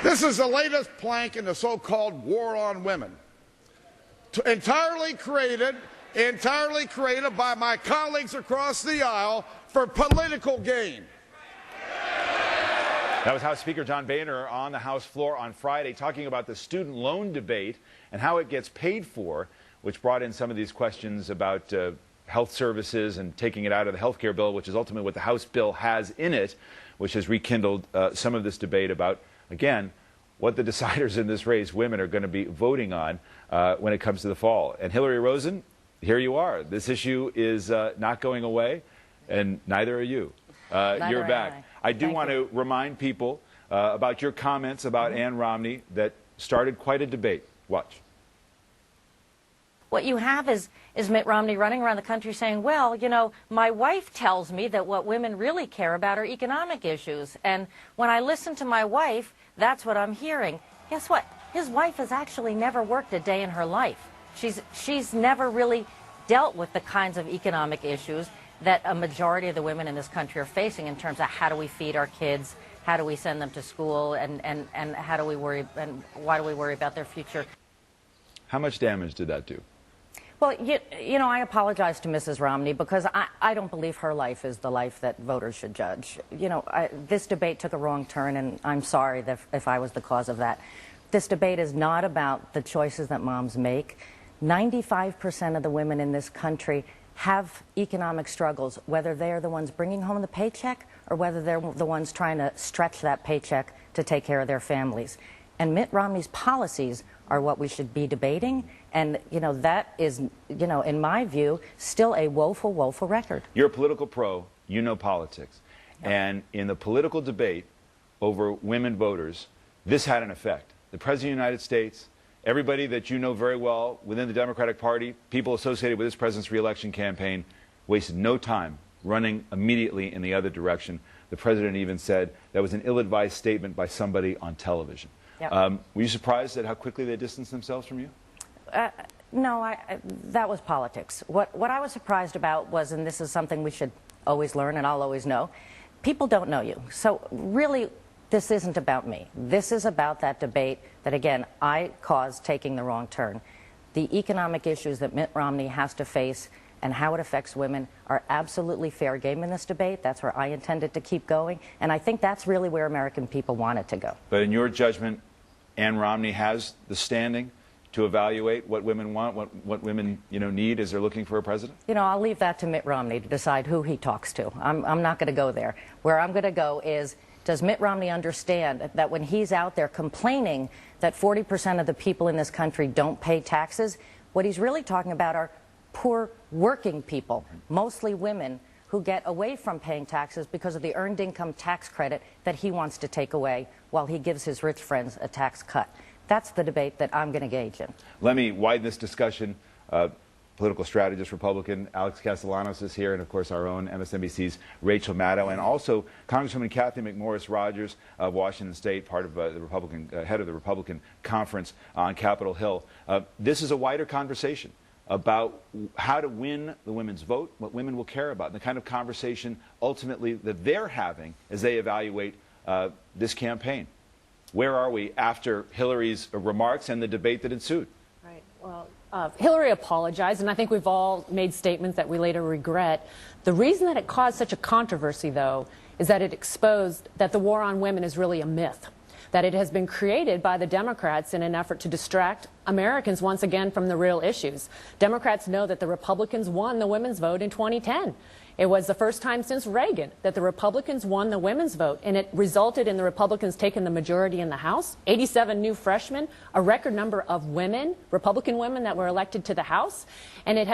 This is the latest plank in the so-called war on women, entirely created by my colleagues across the aisle for political gain. That was House Speaker John Boehner on the House floor on Friday talking about the student loan debate and how it gets paid for, which brought in some of these questions about health services and taking it out of the health care bill, which is ultimately what the House bill has in it, which has rekindled some of this debate about, again, what the deciders in this race, women, are going to be voting on when it comes to the fall. And Hillary Rosen, here you are. This issue is not going away, and neither are you. You're back. I do want to remind people about your comments about Ann Romney that started quite a debate. Watch. What you have is Mitt Romney running around the country saying, well, you know, my wife tells me that what women really care about are economic issues. And when I listen to my wife, that's what I'm hearing. Guess what? His wife has actually never worked a day in her life. She's never really dealt with the kinds of economic issues that a majority of the women in this country are facing in terms of how do we feed our kids, how do we send them to school, and how do we worry, and why do we worry about their future. How much damage did that do? Well, you know, I apologize to Mrs. Romney because I don't believe her life is the life that voters should judge. You know, this debate took a wrong turn, and I'm sorry if I was the cause of that. This debate is not about the choices that moms make. 95% of the women in this country have economic struggles, whether they're the ones bringing home the paycheck or whether they're the ones trying to stretch that paycheck to take care of their families. And Mitt Romney's policies are what we should be debating. And, you know, that is, you know, in my view, still a woeful, woeful record. You're a political pro. You know politics. Yep. And in the political debate over women voters, this had an effect. The President of the United States, everybody that you know very well within the Democratic Party, people associated with this president's reelection campaign, wasted no time running immediately in the other direction. The president even said that was an ill-advised statement by somebody on television. Yep. Were you surprised at how quickly they distanced themselves from you? No, that was politics. What I was surprised about was, and this is something we should always learn and I'll always know, people don't know you. So really, this isn't about me. This is about that debate that, again, I caused taking the wrong turn. The economic issues that Mitt Romney has to face and how it affects women are absolutely fair game in this debate. That's where I intended to keep going. And I think that's really where American people want it to go. But in your judgment, Ann Romney has the standing to evaluate what women want, what women, you know, need as they're looking for a president? You know, I'll leave that to Mitt Romney to decide who he talks to. I'm not going to go there. Where I'm going to go is, does Mitt Romney understand that when he's out there complaining that 40% of the people in this country don't pay taxes, what he's really talking about are poor working people, mostly women, who get away from paying taxes because of the earned income tax credit that he wants to take away while he gives his rich friends a tax cut. That's the debate that I'm going to engage in. Let me widen this discussion. Political strategist Republican Alex Castellanos is here, and of course our own MSNBC's Rachel Maddow, and also Congresswoman Kathy McMorris Rodgers of Washington State, part of the Republican head of the Republican conference on Capitol Hill. This is a wider conversation about how to win the women's vote, what women will care about, and the kind of conversation ultimately that they're having as they evaluate this campaign. Where are we after Hillary's remarks and the debate that ensued? Right. Well, Hillary apologized, and I think we've all made statements that we later regret. The reason that it caused such a controversy, though, is that it exposed that the war on women is really a myth, that it has been created by the Democrats in an effort to distract Americans once again from the real issues. Democrats know that the Republicans won the women's vote in 2010. It was the first time since Reagan that the Republicans won the women's vote, and it resulted in the Republicans taking the majority in the House, 87 new freshmen, a record number of women, Republican women that were elected to the House, and it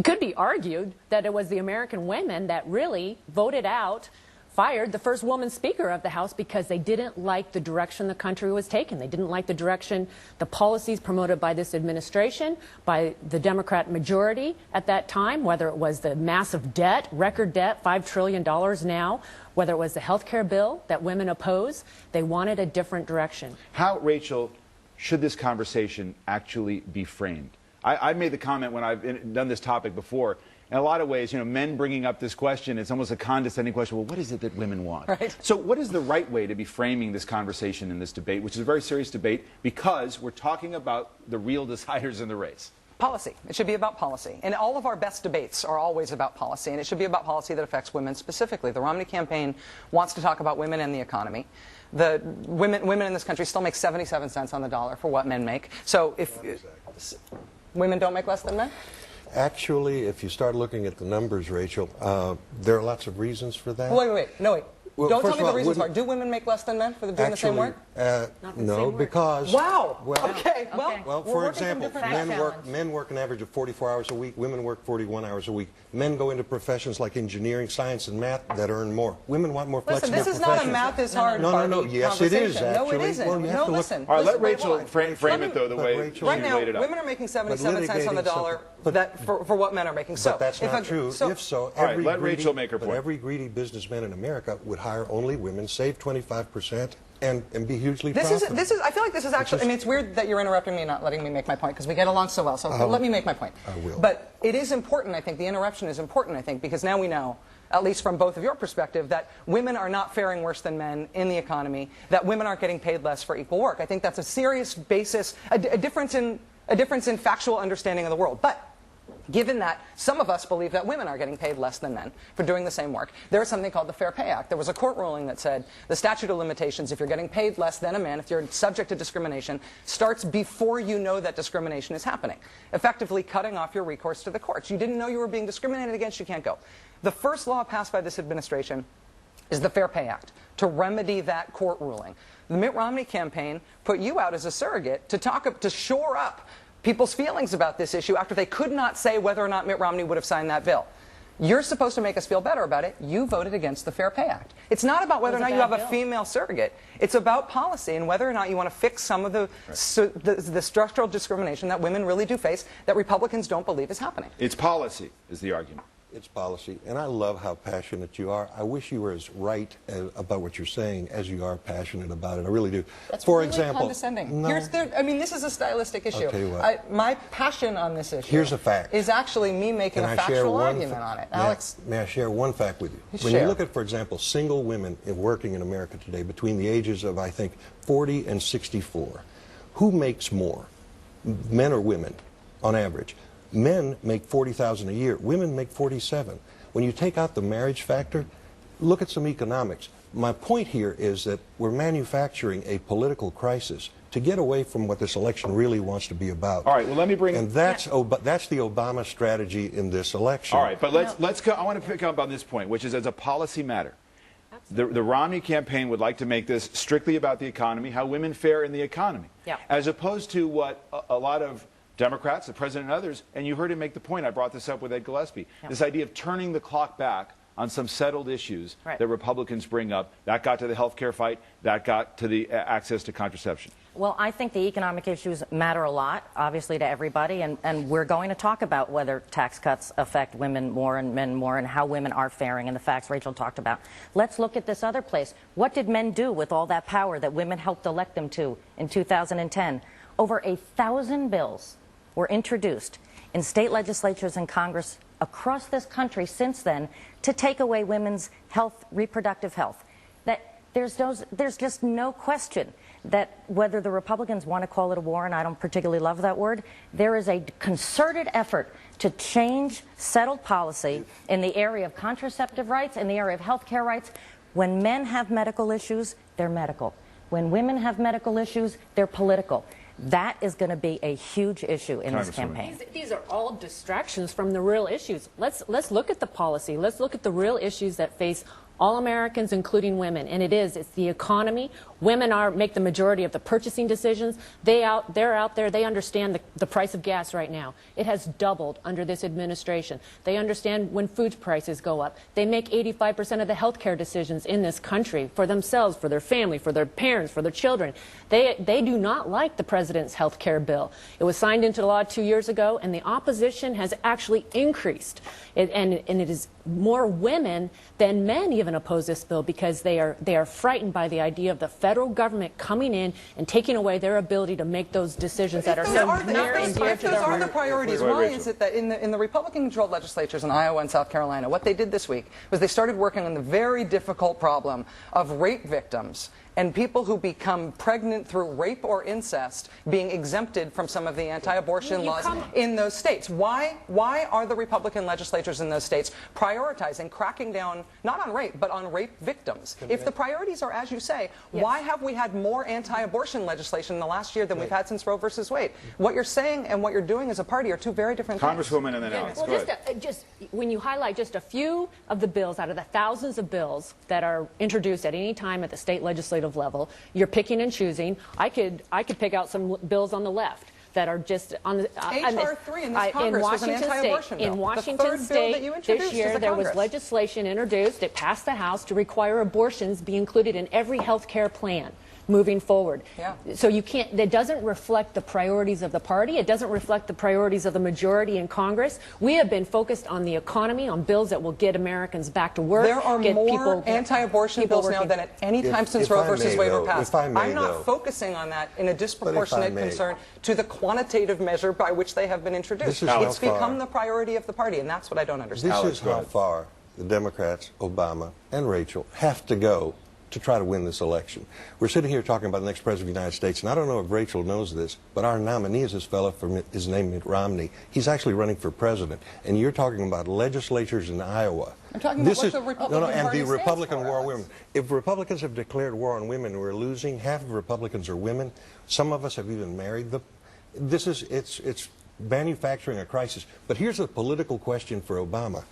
could be argued that it was the American women that really voted out, fired the first woman Speaker of the House because they didn't like the direction the country was taking. They didn't like the direction, the policies promoted by this administration, by the Democrat majority at that time, whether it was the massive debt, record debt, $5 trillion now, whether it was the health care bill that women oppose. They wanted a different direction. How, Rachel, should this conversation actually be framed? I made the comment when I've done this topic before, in a lot of ways, men bringing up this question, it's almost a condescending question. Well, what is it that women want? Right. So what is the right way to be framing this conversation in this debate, which is a very serious debate because we're talking about the real deciders in the race? Policy. It should be about policy. And all of our best debates are always about policy, and it should be about policy that affects women specifically. The Romney campaign wants to talk about women and the economy. The women in this country still make 77 cents on the dollar for what men make. So if women don't make less than men? Actually, if you start looking at the numbers, Rachel, there are lots of reasons for that. Wait. No, wait. Well, don't tell first me of the all, reasons are. Do women make less than men for doing the same work? No, because... Wow. Well, Okay. Well, for example, men work an average of 44 hours a week. Women work 41 hours a week. Men go into professions like engineering, science, and math that earn more. Women want more flexible Listen, this professions. is not a math is hard No. Yes, it is, actually. No, it isn't. Well, you have to look... Listen. All right, let Wait, Rachel frame it, though, the way Rachel, she right now, laid it out. women are making 77 cents on the dollar for what men are making. But that's not true. If so, All right, let Rachel make her point. Every greedy businessman in America would hire only women, save 25%, and be hugely profitable. I feel like this is actually, I mean, it's weird that you're interrupting me and not letting me make my point, because we get along so well, so let me make my point. I will. But it is important, I think, the interruption is important, I think, because now we know, at least from both of your perspective, that women are not faring worse than men in the economy, that women aren't getting paid less for equal work. I think that's a serious basis, a difference in factual understanding of the world. But given that some of us believe that women are getting paid less than men for doing the same work, there is something called the Fair Pay Act. There was a court ruling that said the statute of limitations, if you're getting paid less than a man, if you're subject to discrimination, starts before you know that discrimination is happening, effectively cutting off your recourse to the courts. You didn't know you were being discriminated against, you can't go. The first law passed by this administration is the Fair Pay Act, to remedy that court ruling. The Mitt Romney campaign put you out as a surrogate to shore up people's feelings about this issue after they could not say whether or not Mitt Romney would have signed that bill. You're supposed to make us feel better about it. You voted against the Fair Pay Act. It's not about whether or not you have a female surrogate. It's about policy and whether or not you want to fix some of the structural discrimination that women really do face that Republicans don't believe is happening. It's policy, is the argument. It's policy, and I love how passionate you are. I wish you were as right about what you're saying as you are passionate about it. I really do. That's For really example, condescending. I mean, this is a stylistic issue. I'll tell you what. My passion on this issue Here's a fact. is actually me making a factual argument on it. Alex, may I share one fact with you? When Share. you look at, for example, single women working in America today between the ages of, I think, 40 and 64, who makes more, men or women, on average? Men make $40,000 a year. Women make $47,000. When you take out the marriage factor, look at some economics. My point here is that we're manufacturing a political crisis to get away from what this election really wants to be about. All right, well, let me bring... And that's the Obama strategy in this election. All right, but let's go. I want to pick up on this point, which is as a policy matter. The Romney campaign would like to make this strictly about the economy, how women fare in the economy, as opposed to what a lot of Democrats, the president and others, and you heard him make the point, I brought this up with Ed Gillespie, this idea of turning the clock back on some settled issues that Republicans bring up. That got to the health care fight, that got to the access to contraception. Well, I think the economic issues matter a lot, obviously, to everybody, and we're going to talk about whether tax cuts affect women more and men more and how women are faring and the facts Rachel talked about. Let's look at this other place. What did men do with all that power that women helped elect them to in 2010? Over 1,000 bills were introduced in state legislatures and Congress across this country since then to take away women's health, reproductive health. That there's just no question that whether the Republicans want to call it a war, and I don't particularly love that word, there is a concerted effort to change settled policy in the area of contraceptive rights, in the area of health care rights. When men have medical issues, they're medical. When women have medical issues, they're political. That is going to be a huge issue in this campaign. These are all distractions from the real issues. Let's look at the policy. Let's look at the real issues that face all Americans, including women, and it's the economy. Women make the majority of the purchasing decisions. They're out there. They understand the price of gas right now. It has doubled under this administration. They understand when food prices go up. They make 85% of the health care decisions in this country for themselves, for their family, for their parents, for their children. They do not like the president's health care bill. It was signed into law 2 years ago, and the opposition has actually increased. And it is more women than men even even oppose this bill because they are frightened by the idea of the federal government coming in and taking away their ability to make those decisions that are so near and dear to their heart. Those are the priorities. Why is it that in the Republican-controlled legislatures in Iowa and South Carolina, what they did this week was they started working on the very difficult problem of rape victims and people who become pregnant through rape or incest being exempted from some of the anti-abortion laws in those states. Why are the Republican legislatures in those states prioritizing cracking down, not on rape, but on rape victims? If the priorities are, as you say, why have we had more anti-abortion legislation in the last year than we've had since Roe versus Wade? What you're saying and what you're doing as a party are two very different things. Congresswoman and then Alex. Well, just when you highlight just a few of the bills out of the thousands of bills that are introduced at any time at the state legislative level, you're picking and choosing. I could pick out some bills on the left that are just on the H.R. 3 in this Congress was an anti-abortion bill. In Washington State this year there was legislation introduced. It passed the House to require abortions be included in every health care plan moving forward. Yeah. So you can't, that doesn't reflect the priorities of the party. It doesn't reflect the priorities of the majority in Congress. We have been focused on the economy, on bills that will get Americans back to work. There are more anti-abortion bills now than at any time since Roe versus Wade were passed. I'm not focusing on that in a disproportionate concern to the quantitative measure by which they have been introduced. It's become the priority of the party, and that's what I don't understand. This is how far the Democrats, Obama, and Rachel have to go to try to win this election. We're sitting here talking about the next president of the United States, and I don't know if Rachel knows this, but our nominee is this fellow his name Mitt Romney. He's actually running for president, and you're talking about legislatures in Iowa. I'm talking about what the Republican and Party the Republican stands for, war on women. If Republicans have declared war on women, we're losing. Half of Republicans are women. Some of us have even married them. It's manufacturing a crisis. But here's a political question for Obama.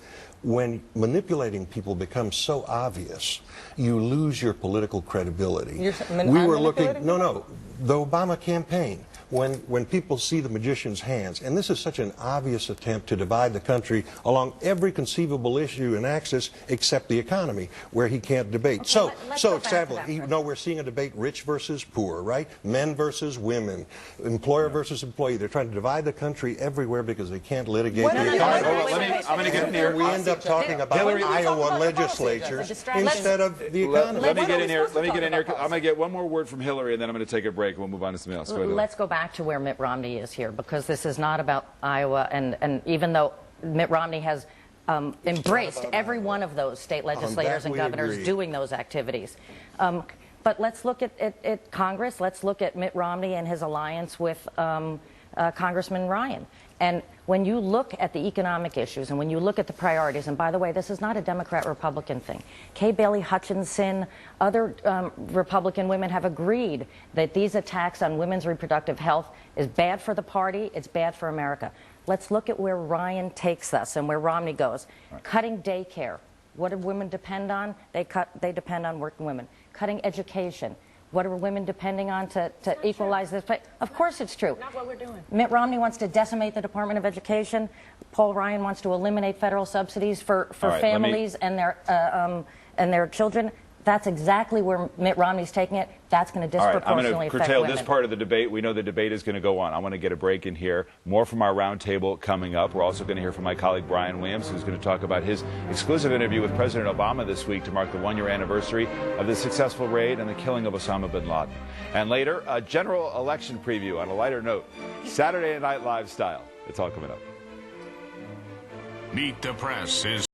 When manipulating people becomes so obvious, you lose your political credibility. We were looking, the Obama campaign. When people see the magician's hands, and this is such an obvious attempt to divide the country along every conceivable issue and axis except the economy, where he can't debate. Okay, so example, we're seeing a debate rich versus poor, right? Men versus women, employer versus employee. They're trying to divide the country everywhere because they can't litigate the economy. I'm going to get in here. We end up talking about Iowa legislatures instead of the economy. Let me get in here. I'm going to get one more word from Hillary, and then I'm going to take a break, and we'll move on to something else. Let's go back to where Mitt Romney is here, because this is not about Iowa, and even though Mitt Romney has embraced every one of those state legislators and governors doing those activities. But let's look at Congress. Let's look at Mitt Romney and his alliance with Congressman Ryan. And when you look at the economic issues and when you look at the priorities, and by the way, this is not a Democrat-Republican thing. Kay Bailey Hutchinson, other Republican women have agreed that these attacks on women's reproductive health is bad for the party, it's bad for America. Let's look at where Ryan takes us and where Romney goes. Right. Cutting daycare. What do women depend on? They depend on working women. Cutting education. What are women depending on to equalize this? Of course it's true. Not what we're doing. Mitt Romney wants to decimate the Department of Education. Paul Ryan wants to eliminate federal subsidies for families and their children. That's exactly where Mitt Romney's taking it. That's going to disproportionately affect women. I'm going to curtail this part of the debate. We know the debate is going to go on. I want to get a break in here. More from our roundtable coming up. We're also going to hear from my colleague Brian Williams, who's going to talk about his exclusive interview with President Obama this week to mark the one-year anniversary of the successful raid and the killing of Osama bin Laden. And later, a general election preview on a lighter note, Saturday Night Live style. It's all coming up. Meet the Press is